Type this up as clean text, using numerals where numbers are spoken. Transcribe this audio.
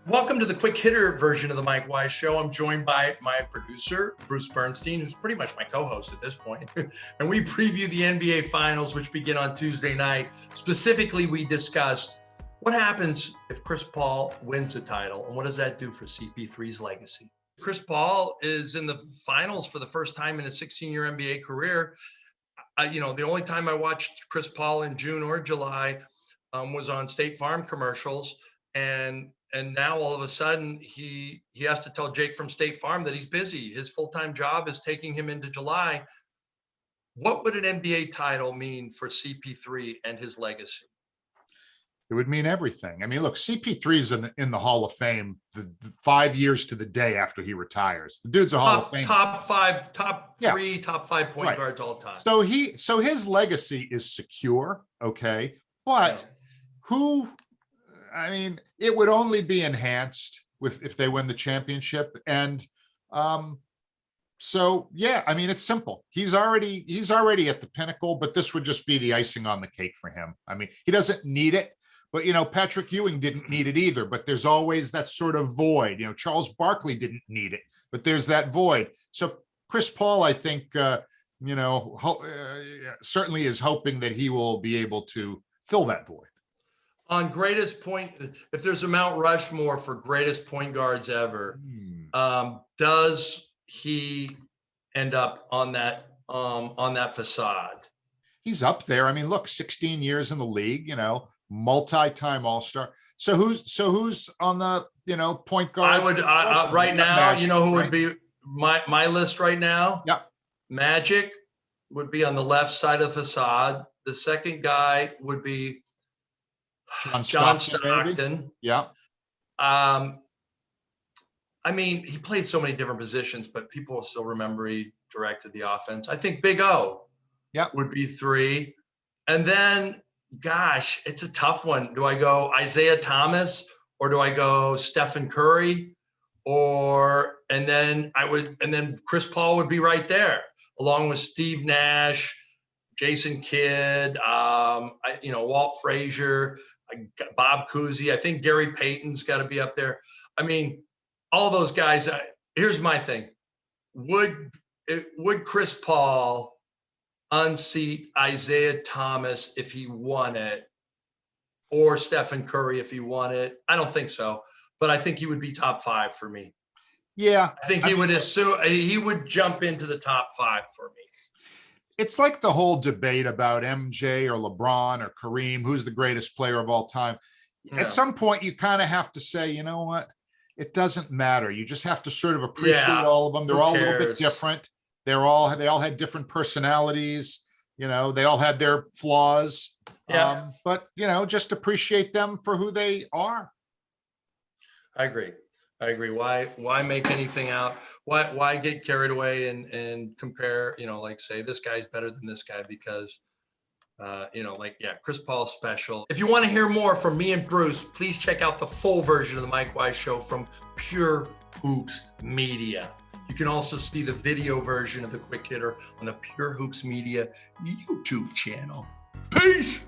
Welcome to the quick hitter version of the Mike Wise Show. I'm joined by my producer, Bruce Bernstein, who's pretty much my co-host at this point. And we preview the NBA Finals, which begin on Tuesday night. Specifically, we discussed what happens if Chris Paul wins the title, and what does that do for CP3's legacy? Chris Paul is in the finals for the first time in his 16-year NBA career. The only time I watched Chris Paul in June or July was on State Farm commercials, and now all of a sudden he has to tell Jake from State Farm that he's busy. His full-time job is taking him into July. What would an NBA title mean for CP3 and his legacy? It would mean everything. I mean, look, CP3 is in the Hall of Fame the 5 years to the day after he retires. The dude's a Hall of Fame. Top five point guards all time. So his legacy is secure, okay? But it would only be enhanced if they win the championship. And it's simple. He's already at the pinnacle, but this would just be the icing on the cake for him. I mean, he doesn't need it. But, Patrick Ewing didn't need it either, but there's always that sort of void. Charles Barkley didn't need it, but there's that void. So Chris Paul, I think, certainly is hoping that he will be able to fill that void. On greatest point, if there's a Mount Rushmore for greatest point guards ever, does he end up on that facade? He's up there. I mean, look, 16 years in the league, multi-time All-Star. So who's on the point guard? I would right now. Magic, who would be my list right now? Yeah, Magic would be on the left side of the facade. The second guy would be John Stockton. Yeah. He played so many different positions, but people will still remember he directed the offense. I think Big O would be 3. And then, gosh, it's a tough one. Do I go Isaiah Thomas or do I go Stephen Curry? And then Chris Paul would be right there, along with Steve Nash, Jason Kidd, Walt Frazier, Bob Cousy. I think Gary Payton's got to be up there. I mean, all those guys. Here's my thing: Would Chris Paul unseat Isaiah Thomas if he won it, or Stephen Curry if he won it? I don't think so, but I think he would be top 5 for me. Yeah, I think he would jump into the top 5 for me. It's like the whole debate about MJ or LeBron or Kareem, who's the greatest player of all time. Yeah. At some point, you kind of have to say, you know what? It doesn't matter. You just have to sort of appreciate all of them. They're all a little bit different. They all had different personalities. They all had their flaws. Yeah. But just appreciate them for who they are. I agree. Why make anything out? Why get carried away and compare, say this guy's better than this guy because, Chris Paul's special. If you want to hear more from me and Bruce, please check out the full version of the Mike Wise Show from Pure Hoops Media. You can also see the video version of the Quick Hitter on the Pure Hoops Media YouTube channel. Peace!